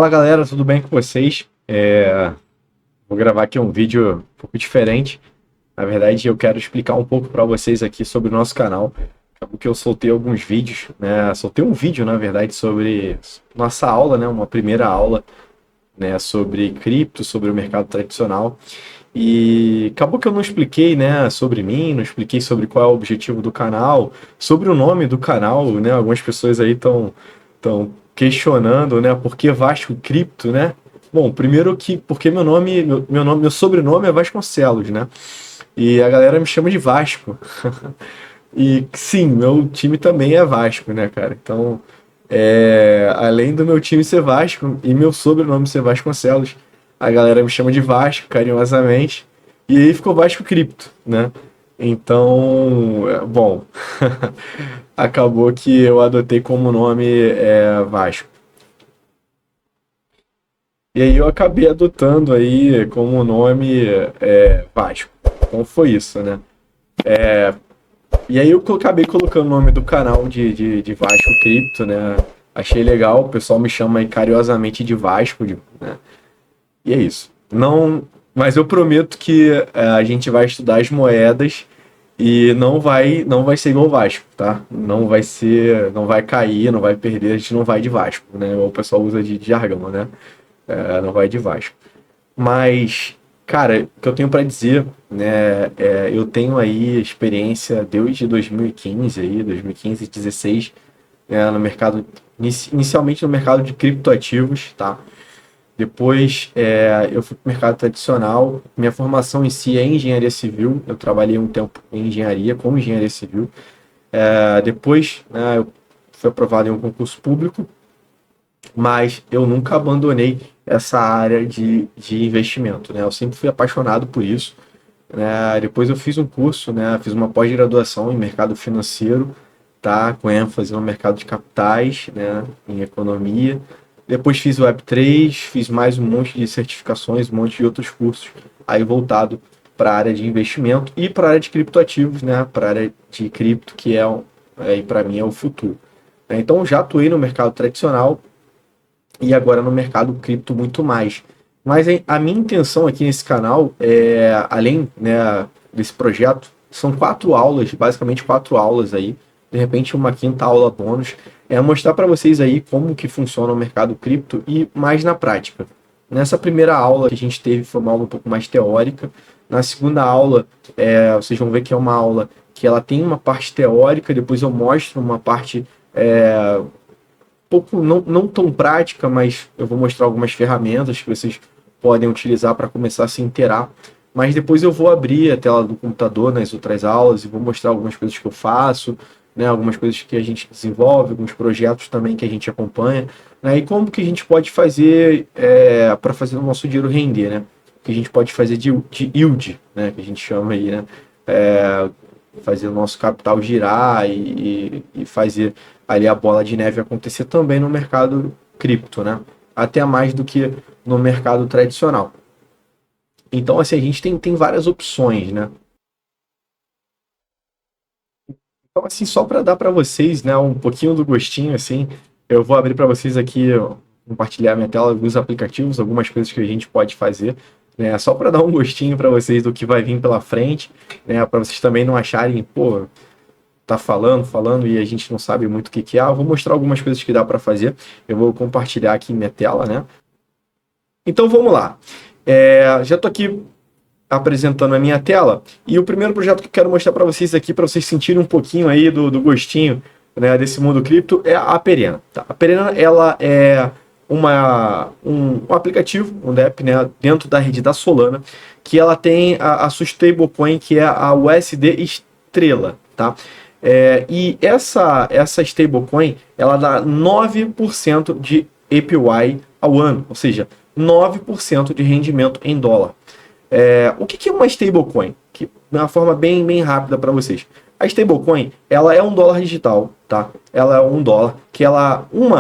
Fala galera, tudo bem com vocês? Vou gravar aqui um vídeo um pouco diferente. Na verdade, eu quero explicar um pouco para vocês aqui sobre o nosso canal. Acabou que eu soltei alguns vídeos, né? Soltei um vídeo, na verdade, sobre nossa aula, né? Uma primeira aula, né? Sobre cripto, sobre o mercado tradicional. E acabou que eu não expliquei, né? Sobre mim, não expliquei sobre qual é o objetivo do canal, sobre o nome do canal, né? Algumas pessoas aí estão questionando, né? Por que Vasco Cripto, né? Bom, primeiro que porque meu sobrenome é Vasconcelos, né? E a galera me chama de Vasco. E sim, meu time também é Vasco, né, cara? Então, além do meu time ser Vasco e meu sobrenome ser Vasconcelos, a galera me chama de Vasco, carinhosamente. E aí ficou Vasco Cripto, né? Então, bom, acabou que eu adotei como nome Vasco. E aí eu acabei adotando aí como nome Vasco. Então foi isso, né? E aí eu acabei colocando o nome do canal de Vasco Cripto, né? Achei legal, o pessoal me chama aí carinhosamente de Vasco, né? E é isso. Não, mas eu prometo que a gente vai estudar as moedas e não vai ser igual o Vasco, tá? Não vai ser, não vai cair, não vai perder, a gente não vai de Vasco, né? O pessoal usa de jargão, né? Não vai de Vasco. Mas, cara, o que eu tenho para dizer, né, eu tenho aí experiência desde 2015 aí, 2015, 16, no mercado, inicialmente no mercado de criptoativos, tá? Depois eu fui para o mercado tradicional. Minha formação em si é engenharia civil. Eu trabalhei um tempo em engenharia, como engenharia civil. Depois, né, eu fui aprovado em um concurso público, mas eu nunca abandonei essa área de investimento, né? Eu sempre fui apaixonado por isso, né? Depois eu fiz um curso, né? Fiz uma pós-graduação em mercado financeiro, tá? Com ênfase no mercado de capitais, né? Em economia. Depois fiz o Web3, fiz mais um monte de certificações, um monte de outros cursos, aí voltado para a área de investimento e para a área de criptoativos, né? Para a área de cripto, que para mim é o futuro. Então já atuei no mercado tradicional e agora no mercado cripto muito mais. Mas a minha intenção aqui nesse canal, além, né, desse projeto, são 4 aulas, basicamente 4 aulas aí, de repente uma quinta aula bônus, mostrar para vocês aí como que funciona o mercado cripto e mais na prática. Nessa primeira aula que a gente teve foi uma aula um pouco mais teórica. Na segunda aula, vocês vão ver que é uma aula que ela tem uma parte teórica, depois eu mostro uma parte pouco não tão prática, mas eu vou mostrar algumas ferramentas que vocês podem utilizar para começar a se inteirar. Mas depois eu vou abrir a tela do computador nas outras aulas e vou mostrar algumas coisas que eu faço, né, algumas coisas que a gente desenvolve, alguns projetos também que a gente acompanha, né, e como que a gente pode fazer para fazer o nosso dinheiro render, né? O que a gente pode fazer de yield, né, que a gente chama aí, né? Fazer o nosso capital girar e fazer ali a bola de neve acontecer também no mercado cripto, né? Até mais do que no mercado tradicional. Então, assim, a gente tem várias opções, né? Então, assim, só para dar para vocês, né, um pouquinho do gostinho, assim, eu vou abrir para vocês aqui, ó, compartilhar minha tela, alguns aplicativos, algumas coisas que a gente pode fazer, né, só para dar um gostinho para vocês do que vai vir pela frente, né, para vocês também não acharem, pô, tá falando e a gente não sabe muito o que que é. Eu vou mostrar algumas coisas que dá para fazer. Eu vou compartilhar aqui minha tela, né? Então vamos lá. Já estou aqui apresentando a minha tela e o primeiro projeto que eu quero mostrar para vocês aqui, para vocês sentirem um pouquinho aí do gostinho, né, desse mundo cripto, é a Perena. Tá? A Perena, ela é um aplicativo, um app, né, dentro da rede da Solana, que ela tem a sua stablecoin, que é a USD Estrela, tá? E essa stablecoin, ela dá 9% de APY ao ano, ou seja, 9% de rendimento em dólar. O que é uma stablecoin? Que de uma forma bem rápida para vocês. A stablecoin, ela é um dólar digital, tá? Ela é um dólar que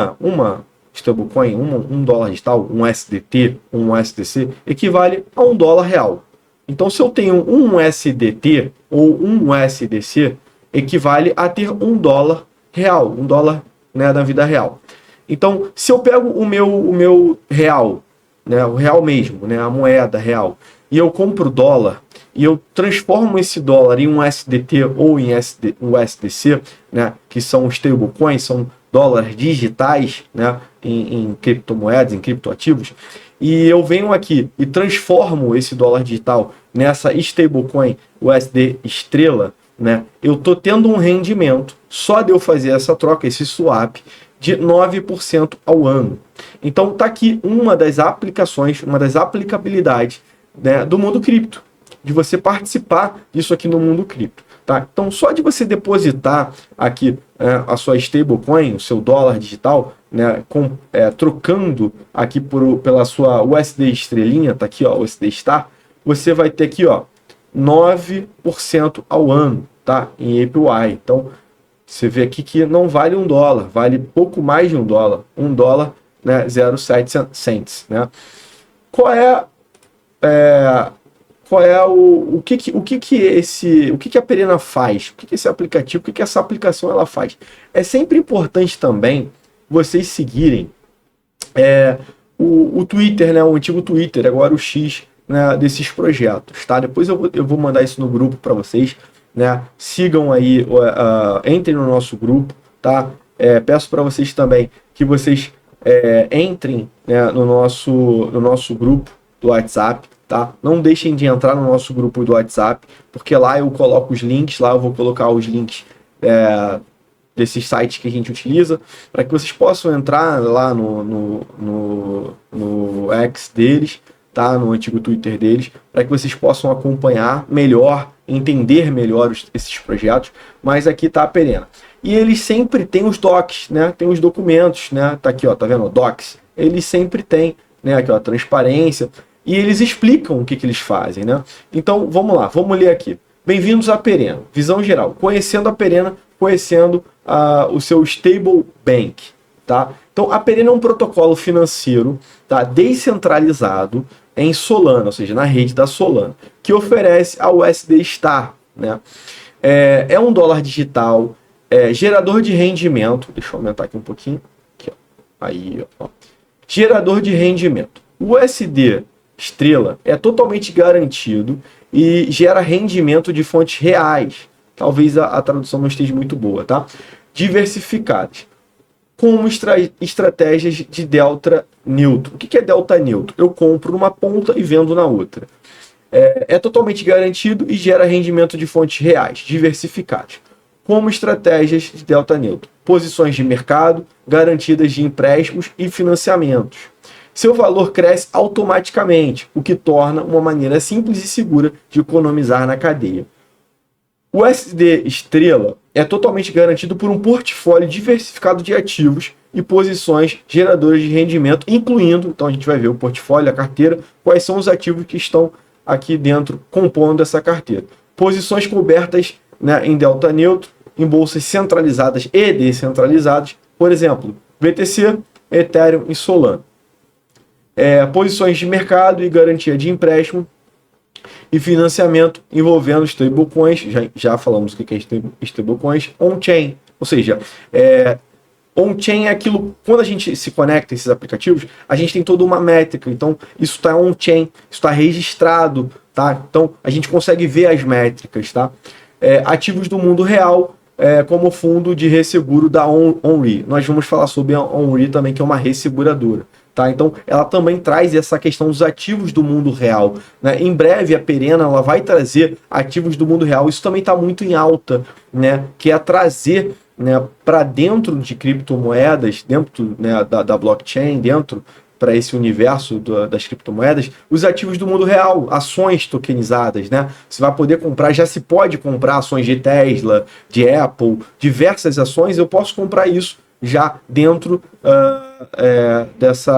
uma stablecoin, um dólar digital, um SDT, um SDC, equivale a um dólar real. Então, se eu tenho um SDT ou um SDC, equivale a ter um dólar real, um dólar, né, da vida real. Então, se eu pego o meu real, né, o real mesmo, né, a moeda real, e eu compro dólar, e eu transformo esse dólar em um SDT ou em um USDC, né, que são stablecoins, são dólares digitais, né, em criptomoedas, em criptoativos, e eu venho aqui e transformo esse dólar digital nessa stablecoin USD estrela, né, eu estou tendo um rendimento, só de eu fazer essa troca, esse swap, de 9% ao ano. Então tá aqui uma das aplicações, uma das aplicabilidades, né, do mundo cripto, de você participar disso aqui no mundo cripto. Tá? Então só de você depositar aqui a sua stablecoin, o seu dólar digital, né, trocando aqui pela sua USD estrelinha, tá aqui ó, USD Star, você vai ter aqui ó, 9% ao ano, tá? Em APY. Então você vê aqui que não vale $1, vale pouco mais de $1. $1, né, 0,7 cents, né? Qual é o que a Perena faz? O que esse aplicativo, o que essa aplicação ela faz? É sempre importante também vocês seguirem o Twitter, né, o antigo Twitter, agora o X, né, desses projetos, tá? Depois eu vou mandar isso no grupo para vocês, né? Sigam aí, entrem no nosso grupo, tá? Peço para vocês também que vocês entrem, né, no nosso grupo do WhatsApp, tá? Não deixem de entrar no nosso grupo do WhatsApp, porque lá eu coloco os links, lá eu vou colocar os links desses sites que a gente utiliza, para que vocês possam entrar lá no X deles, tá? No antigo Twitter deles, para que vocês possam acompanhar melhor, entender melhor esses projetos, mas aqui tá a Perena. E eles sempre têm os docs, né? Tem os documentos, né? Tá aqui, ó, tá vendo? Docs. Eles sempre têm, né? Aqui, ó, transparência. E eles explicam o que eles fazem, né? Então, vamos lá, vamos ler aqui. Bem-vindos à Perena. Visão geral. Conhecendo a Perena, conhecendo o seu stable bank, tá? Então, a Perena é um protocolo financeiro, tá, descentralizado em Solana, ou seja, na rede da Solana, que oferece a USD Star, né? É um dólar digital, gerador de rendimento. Deixa eu aumentar aqui um pouquinho. Aqui, ó. Aí, ó. Gerador de rendimento. O USD estrela é totalmente garantido e gera rendimento de fontes reais. Talvez a tradução não esteja muito boa, tá? Diversificadas. Como estratégias de delta neutro. O que é delta neutro? Eu compro numa ponta e vendo na outra. É totalmente garantido e gera rendimento de fontes reais, diversificadas. Como estratégias de delta neutro. Posições de mercado, garantidas de empréstimos e financiamentos. Seu valor cresce automaticamente, o que torna uma maneira simples e segura de economizar na cadeia. O USD estrela é totalmente garantido por um portfólio diversificado de ativos e posições geradoras de rendimento, incluindo, então a gente vai ver o portfólio, a carteira, quais são os ativos que estão aqui dentro compondo essa carteira. Posições cobertas, né, em delta neutro, em bolsas centralizadas e descentralizadas, por exemplo, BTC, Ethereum e Solana. Posições de mercado e garantia de empréstimo e financiamento envolvendo stablecoins, já falamos o que é stablecoins, on-chain, ou seja, on-chain é aquilo, quando a gente se conecta a esses aplicativos, a gente tem toda uma métrica, então isso está on-chain, isso está registrado, tá? Então a gente consegue ver as métricas, tá? Ativos do mundo real, como fundo de resseguro da OnRe. Nós vamos falar sobre a OnRe também, que é uma resseguradora. Tá? Então, ela também traz essa questão dos ativos do mundo real, né? Em breve, a Perena ela vai trazer ativos do mundo real. Isso também está muito em alta, né? Que é trazer, né, para dentro de criptomoedas, dentro, né, da blockchain, dentro para esse universo das criptomoedas, os ativos do mundo real, ações tokenizadas, né? Você vai poder comprar, já se pode comprar ações de Tesla, de Apple, diversas ações. Eu posso comprar isso já dentro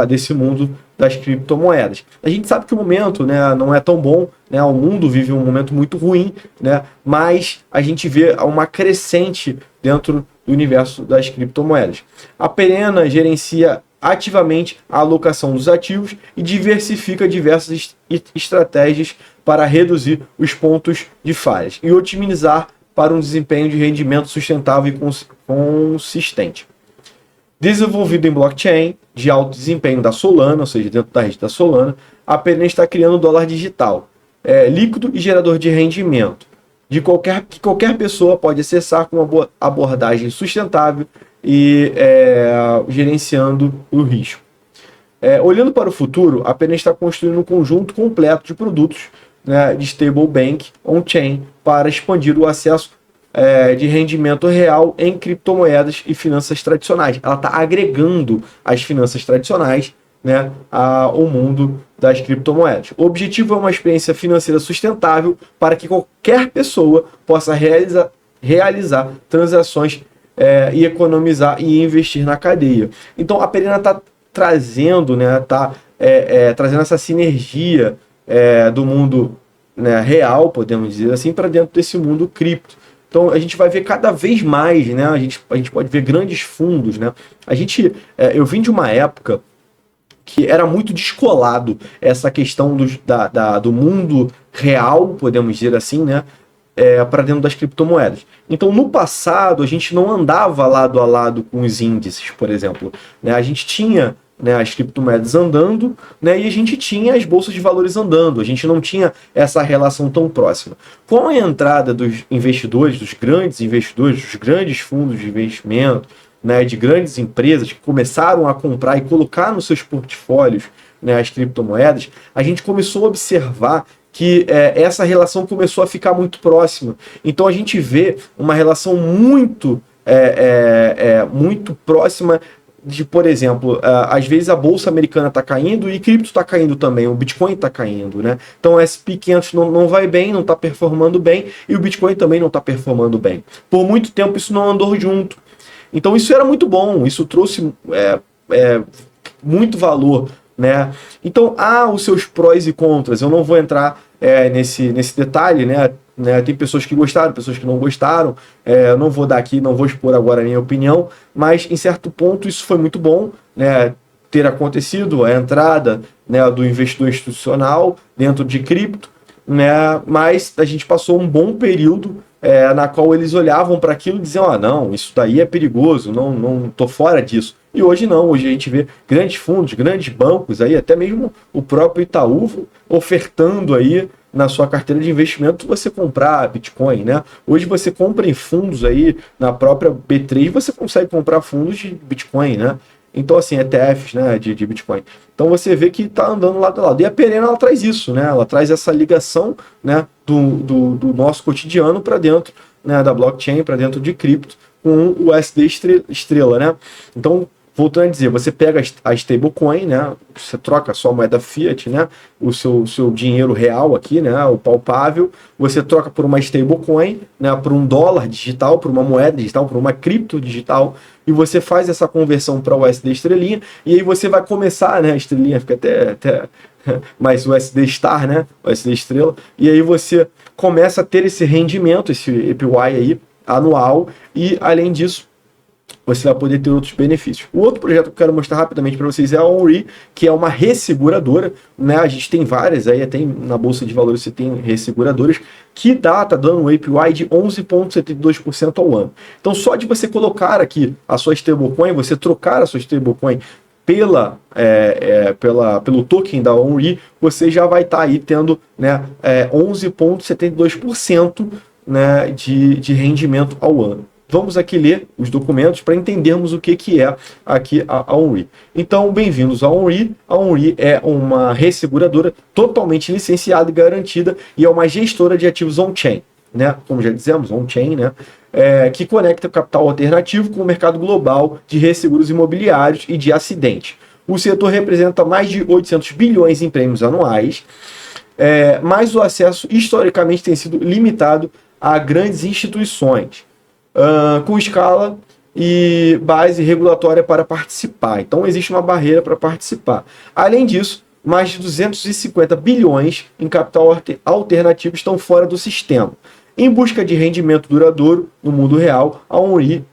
desse mundo das criptomoedas. A gente sabe que o momento, né, não é tão bom, né, o mundo vive um momento muito ruim, né, mas a gente vê uma crescente dentro do universo das criptomoedas. A Perena gerencia ativamente a alocação dos ativos e diversifica diversas estratégias para reduzir os pontos de falhas e otimizar para um desempenho de rendimento sustentável e consistente. Desenvolvido em blockchain de alto desempenho da Solana, ou seja, dentro da rede da Solana, a Pena está criando o dólar digital, líquido e gerador de rendimento, que qualquer pessoa pode acessar com uma abordagem sustentável e gerenciando o risco. Olhando para o futuro, a Pena está construindo um conjunto completo de produtos, né, de stablebank on-chain para expandir o acesso de rendimento real em criptomoedas e finanças tradicionais. Ela está agregando as finanças tradicionais, né, ao mundo das criptomoedas. O objetivo é uma experiência financeira sustentável para que qualquer pessoa possa realizar transações e economizar e investir na cadeia. Então a Perena está trazendo, né, trazendo essa sinergia do mundo, né, real, podemos dizer assim, para dentro desse mundo cripto. Então a gente vai ver cada vez mais, né? A gente pode ver grandes fundos, né? Eu vim de uma época que era muito descolado essa questão do mundo real, podemos dizer assim, né? Para dentro das criptomoedas. Então, no passado, a gente não andava lado a lado com os índices, por exemplo, né? A gente tinha, né, as criptomoedas andando, né, e a gente tinha as bolsas de valores andando, a gente não tinha essa relação tão próxima. Com a entrada dos investidores, dos grandes fundos de investimento, né, de grandes empresas que começaram a comprar e colocar nos seus portfólios, né, as criptomoedas, a gente começou a observar que essa relação começou a ficar muito próxima. Então a gente vê uma relação muito próxima de, por exemplo, às vezes a bolsa americana está caindo e cripto está caindo também, o Bitcoin está caindo, né? Então o SP500 não vai bem, não está performando bem, e o Bitcoin também não está performando bem. Por muito tempo isso não andou junto. Então isso era muito bom, isso trouxe muito valor, né? Então há os seus prós e contras, eu não vou entrar nesse detalhe, né? Tem pessoas que gostaram, pessoas que não gostaram, eu não vou dar aqui, não vou expor agora a minha opinião, mas em certo ponto isso foi muito bom, né, ter acontecido, a entrada, né, do investidor institucional dentro de cripto, né, mas a gente passou um bom período na qual eles olhavam para aquilo e diziam, não, isso daí é perigoso, não tô fora disso. E hoje não, hoje a gente vê grandes fundos, grandes bancos, aí, até mesmo o próprio Itaú ofertando aí na sua carteira de investimento você comprar Bitcoin, né? Hoje você compra em fundos aí, na própria B3 você consegue comprar fundos de Bitcoin, né? Então, assim, ETFs, né, de Bitcoin. Então você vê que está andando lado a lado. E a Perena, ela traz isso, né? Ela traz essa ligação, né, do nosso cotidiano para dentro, né, da blockchain, para dentro de cripto, com o USD Estrela, né? Então, voltando a dizer, você pega a stablecoin, né? Você troca a sua moeda fiat, né? O seu dinheiro real aqui, né? O palpável. Você troca por uma stablecoin, né? Por um dólar digital, por uma moeda digital, por uma cripto digital. E você faz essa conversão para o USD estrelinha. E aí você vai começar, né? A estrelinha fica até mais o USD Star, né? O USD estrela. E aí você começa a ter esse rendimento, esse APY aí anual. E além disso, você vai poder ter outros benefícios. O outro projeto que eu quero mostrar rapidamente para vocês é a OnRe, que é uma resseguradora, né? A gente tem várias aí, até na Bolsa de Valores você tem resseguradoras, que tá dando um APY de 11,72% ao ano. Então só de você colocar aqui a sua stablecoin, você trocar a sua stablecoin pelo token da OnRe, você já vai estar aí tendo, né, 11,72%, né, de rendimento ao ano. Vamos aqui ler os documentos para entendermos o que é aqui a OnRe. Então, bem-vindos à OnRe. A OnRe é uma resseguradora totalmente licenciada e garantida e é uma gestora de ativos on-chain, né? Como já dizemos, on-chain, né? Que conecta o capital alternativo com o mercado global de resseguros imobiliários e de acidente. O setor representa mais de 800 bilhões em prêmios anuais, mas o acesso historicamente tem sido limitado a grandes instituições, com escala e base regulatória para participar. Então existe uma barreira para participar. Além disso, mais de 250 bilhões em capital alternativo estão fora do sistema. Em busca de rendimento duradouro no mundo real, a OnRe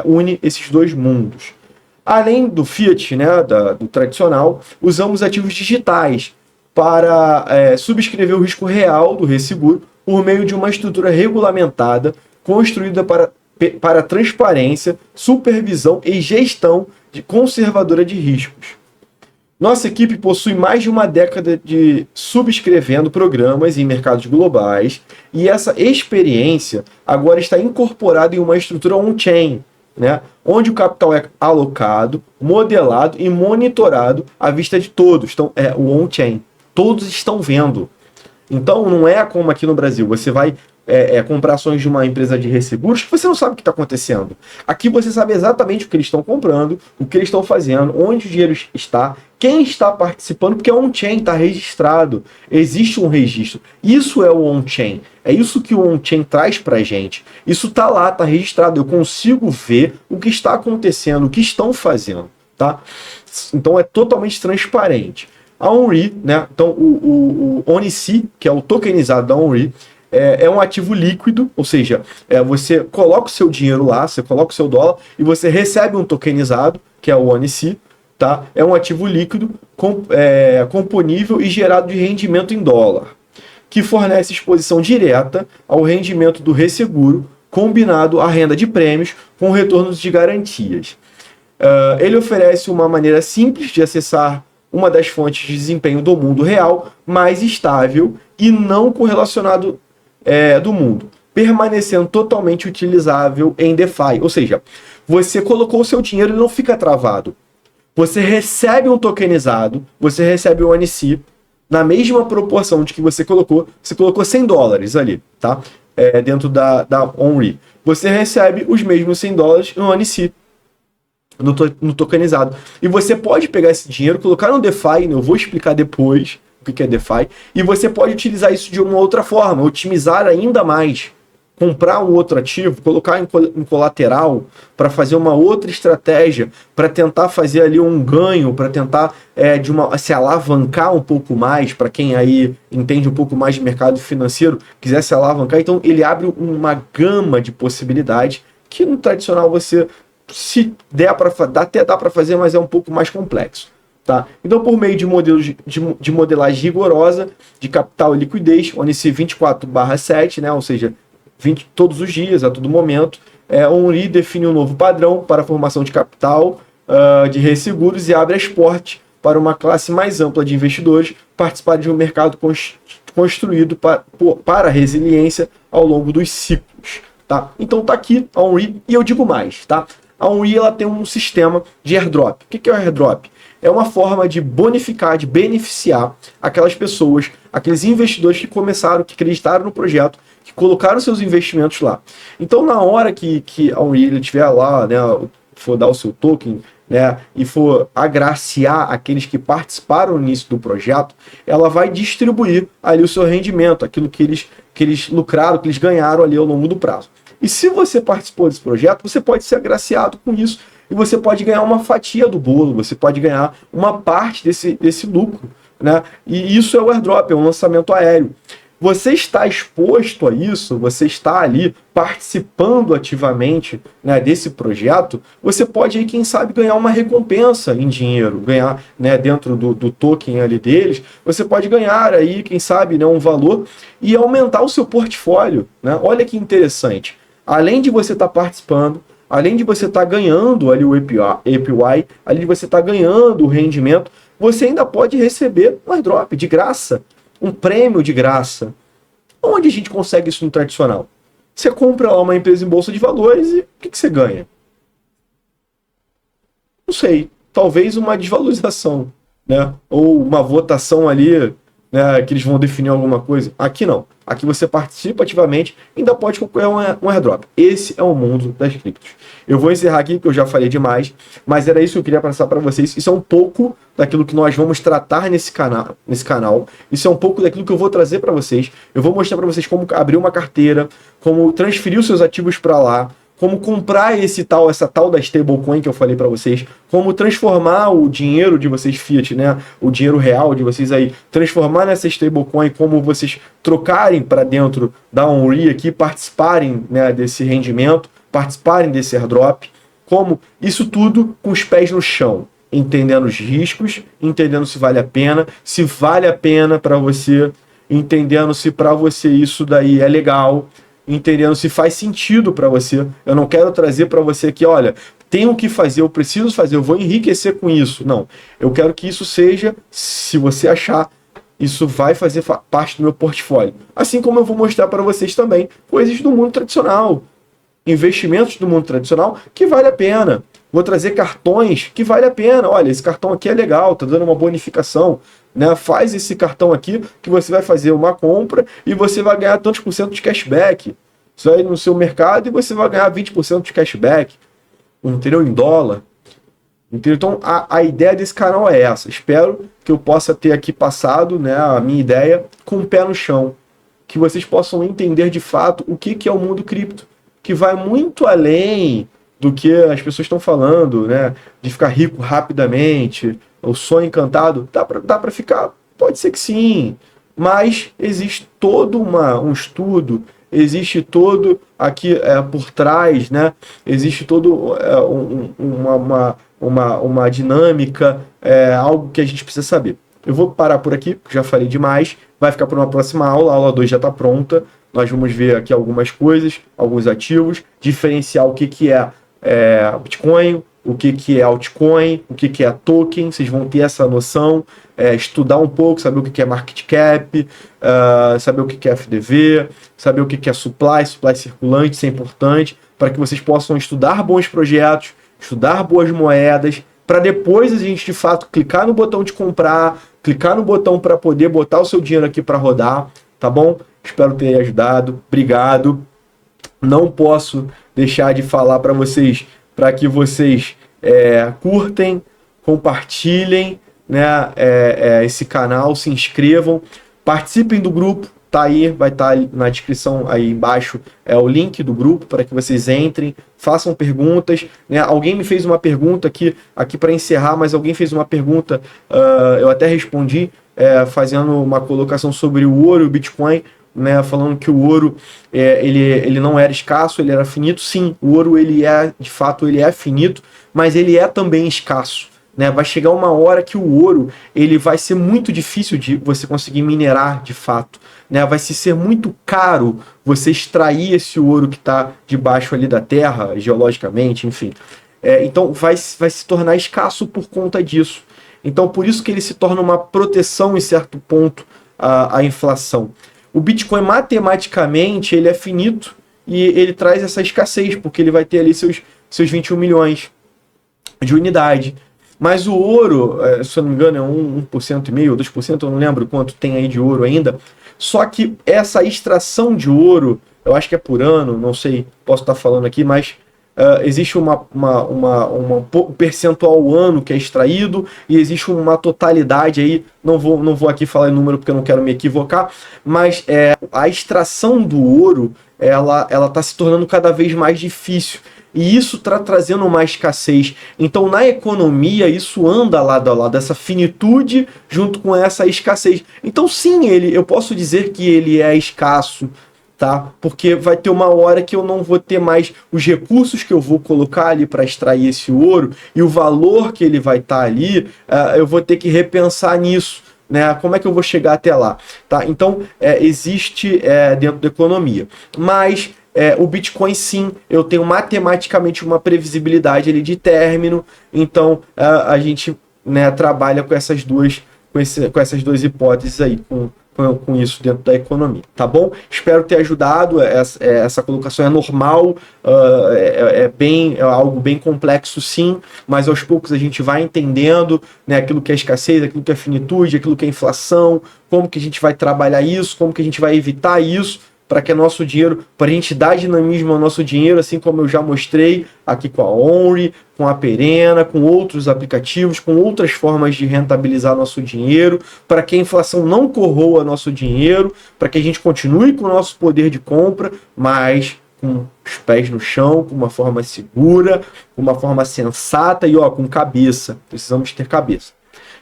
une esses dois mundos. Além do fiat, né, do tradicional, usamos ativos digitais para subscrever o risco real do resseguro por meio de uma estrutura regulamentada construída para para transparência, supervisão e gestão conservadora de riscos. Nossa equipe possui mais de uma década de subscrevendo programas em mercados globais e essa experiência agora está incorporada em uma estrutura on-chain, né, onde o capital é alocado, modelado e monitorado à vista de todos. Então, é o on-chain. Todos estão vendo. Então, não é como aqui no Brasil. Você vai comprar ações de uma empresa de resseguros que você não sabe o que está acontecendo. Aqui você sabe exatamente o que eles estão comprando, o que eles estão fazendo, onde o dinheiro está, quem está participando, porque é on-chain, está registrado. Existe um registro. Isso é o on-chain. É isso que o on-chain traz para a gente. Isso está lá, está registrado. Eu consigo ver o que está acontecendo, o que estão fazendo. Tá? Então é totalmente transparente. A OnRe, né? Então o ONC, que é o tokenizado da OnRe, é um ativo líquido, ou seja, você coloca o seu dinheiro lá, você coloca o seu dólar e você recebe um tokenizado, que é o ONC, tá? É um ativo líquido, componível e gerado de rendimento em dólar, que fornece exposição direta ao rendimento do resseguro, combinado à renda de prêmios com retornos de garantias. Ele oferece uma maneira simples de acessar uma das fontes de desempenho do mundo real, mais estável e não correlacionado do mundo, permanecendo totalmente utilizável em DeFi. Ou seja, você colocou o seu dinheiro e não fica travado. Você recebe um tokenizado, você recebe o ONC na mesma proporção de que você colocou $100 ali, tá? Dentro da OnRe. Você recebe os mesmos $100 no ONC, no tokenizado. E você pode pegar esse dinheiro, colocar no DeFi, eu vou explicar depois o que é DeFi, e você pode utilizar isso de uma outra forma, otimizar ainda mais, comprar um outro ativo, colocar em colateral para fazer uma outra estratégia, para tentar fazer ali um ganho, para tentar se alavancar um pouco mais, para quem aí entende um pouco mais de mercado financeiro, quiser se alavancar. Então ele abre uma gama de possibilidades que no tradicional você, se der para até dá para fazer, mas é um pouco mais complexo. Tá? Então, por meio de modelos de modelagem rigorosa, de capital e liquidez, ONC 24/7, né? Ou seja, 20 todos os dias, a todo momento, a OnRe define um novo padrão para a formação de capital de resseguros e abre as portas para uma classe mais ampla de investidores participar de um mercado construído para resiliência ao longo dos ciclos. Tá? Então tá aqui a OnRe, e eu digo mais, tá? A OnRe ela tem um sistema de airdrop. O que é o airdrop? É uma forma de bonificar, de beneficiar aquelas pessoas, aqueles investidores que começaram, que acreditaram no projeto, que colocaram seus investimentos lá. Então, na hora que a OnRe estiver lá, né, for dar o seu token, né, e for agraciar aqueles que participaram no início do projeto, ela vai distribuir ali o seu rendimento, aquilo que eles lucraram, que eles ganharam ali ao longo do prazo. E se você participou desse projeto, você pode ser agraciado com isso e você pode ganhar uma fatia do bolo, você pode ganhar uma parte desse lucro, né? E isso é o airdrop, é um lançamento aéreo. Você está exposto a isso, você está ali participando ativamente, né, desse projeto, você pode aí, quem sabe, ganhar uma recompensa em dinheiro, ganhar, né, dentro do token ali deles, você pode ganhar aí, quem sabe, né, um valor e aumentar o seu portfólio, né? Olha que interessante. Além de você estar participando, além de você estar ganhando ali o APY, além de você estar ganhando o rendimento, você ainda pode receber um airdrop de graça, um prêmio de graça. Onde a gente consegue isso no tradicional? Você compra lá uma empresa em bolsa de valores e o que você ganha? Não sei, talvez uma desvalorização, né? Ou uma votação ali, né, que eles vão definir alguma coisa. Aqui não. Aqui você participa ativamente e ainda pode concorrer um airdrop. Esse é o mundo das criptos. Eu vou encerrar aqui, porque eu já falei demais, mas era isso que eu queria passar para vocês. Isso é um pouco daquilo que nós vamos tratar nesse canal. Isso é um pouco daquilo que eu vou trazer para vocês. Eu vou mostrar para vocês como abrir uma carteira, como transferir os seus ativos para lá, como comprar essa tal da stablecoin que eu falei para vocês, como transformar o dinheiro de vocês fiat, né, o dinheiro real de vocês aí, transformar nessa stablecoin, como vocês trocarem para dentro da OnRe aqui, participarem, né, desse rendimento, participarem desse airdrop, como isso tudo com os pés no chão, entendendo os riscos, entendendo se vale a pena para você, entendendo se para você isso daí é legal, entendendo se faz sentido para você. Eu não quero trazer para você que, olha, tenho que fazer, eu preciso fazer, eu vou enriquecer com isso. Não, eu quero que isso seja, se você achar, isso vai fazer parte do meu portfólio. Assim como eu vou mostrar para vocês também coisas do mundo tradicional, investimentos do mundo tradicional que vale a pena. Vou trazer cartões que vale a pena. Olha, esse cartão aqui é legal, tá dando uma bonificação, né? Faz esse cartão aqui que você vai fazer uma compra e você vai ganhar tantos por cento de cashback. Você vai no seu mercado e você vai ganhar 20% de cashback, entendeu? Em dólar. Entendeu? Então a ideia desse canal é essa. Espero que eu possa ter aqui passado, né, a minha ideia com o pé no chão. Que vocês possam entender de fato o que é o mundo cripto. Que vai muito além do que as pessoas estão falando, né? De ficar rico rapidamente, o sonho encantado. Dá para ficar? Pode ser que sim. Mas existe todo um estudo, existe todo aqui por trás, né? Existe todo uma dinâmica, algo que a gente precisa saber. Eu vou parar por aqui, já falei demais. Vai ficar para uma próxima aula. A aula 2 já está pronta. Nós vamos ver aqui algumas coisas, alguns ativos, diferenciar o que é Bitcoin, o que é altcoin, o que é token. Vocês vão ter essa noção, estudar um pouco, saber o que é market cap, saber o que é FDV, saber o que é supply circulante, isso é importante, para que vocês possam estudar bons projetos, estudar boas moedas, para depois a gente de fato clicar no botão de comprar, clicar no botão para poder botar o seu dinheiro aqui para rodar, tá bom? Espero ter ajudado. Obrigado. Não posso deixar de falar para vocês, para que vocês curtem, compartilhem, né, esse canal, se inscrevam, participem do grupo. Tá aí, vai estar na descrição aí embaixo o link do grupo para que vocês entrem, façam perguntas, né? Alguém me fez uma pergunta aqui para encerrar, mas alguém fez uma pergunta, eu até respondi, fazendo uma colocação sobre o ouro e o Bitcoin, né? Falando que o ouro ele não era escasso, ele era finito. Sim, o ouro de fato ele é finito, mas ele é também escasso. Né, vai chegar uma hora que o ouro ele vai ser muito difícil de você conseguir minerar de fato. Né, vai ser muito caro você extrair esse ouro que está debaixo ali da terra, geologicamente, enfim. Então vai se tornar escasso por conta disso. Então por isso que ele se torna uma proteção em certo ponto à inflação. O Bitcoin matematicamente ele é finito e ele traz essa escassez, porque ele vai ter ali seus 21 milhões de unidade. Mas o ouro, se eu não me engano, é 1,5%, 2%, eu não lembro quanto tem aí de ouro ainda. Só que essa extração de ouro, eu acho que é por ano, não sei, posso estar falando aqui, mas existe um percentual ano que é extraído e existe uma totalidade aí, não vou aqui falar em número porque eu não quero me equivocar, mas a extração do ouro, ela está se tornando cada vez mais difícil. E isso está trazendo uma escassez. Então, na economia, isso anda lado a lado, essa finitude junto com essa escassez. Então, sim, eu posso dizer que ele é escasso, tá? Porque vai ter uma hora que eu não vou ter mais os recursos que eu vou colocar ali para extrair esse ouro e o valor que ele vai estar ali, eu vou ter que repensar nisso. Né? Como é que eu vou chegar até lá? Tá? Então, existe dentro da economia. Mas o Bitcoin, sim, eu tenho matematicamente uma previsibilidade ali de término, então a gente, né, trabalha com essas duas hipóteses aí, com isso dentro da economia, tá bom? Espero ter ajudado, essa colocação é normal, é algo bem complexo sim, mas aos poucos a gente vai entendendo, né, aquilo que é escassez, aquilo que é finitude, aquilo que é inflação, como que a gente vai trabalhar isso, como que a gente vai evitar isso, para que nosso dinheiro, para a gente dar dinamismo ao nosso dinheiro, assim como eu já mostrei aqui com a Onry, com a Perena, com outros aplicativos, com outras formas de rentabilizar nosso dinheiro, para que a inflação não corroa nosso dinheiro, para que a gente continue com o nosso poder de compra, mas com os pés no chão, com uma forma segura, com uma forma sensata e com cabeça. Precisamos ter cabeça.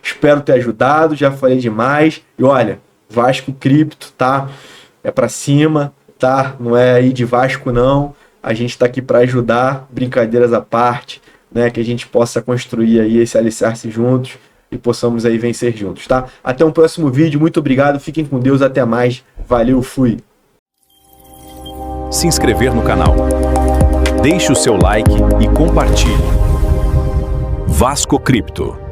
Espero ter ajudado, já falei demais. E olha, Vasco Cripto, tá? É para cima, tá? Não é aí de Vasco, não. A gente está aqui para ajudar, brincadeiras à parte, né? Que a gente possa construir aí esse alicerce juntos e possamos aí vencer juntos, tá? Até um próximo vídeo, muito obrigado, fiquem com Deus, até mais. Valeu, fui! se inscrever no canal. Deixe o seu like e compartilhe. Vasco Cripto.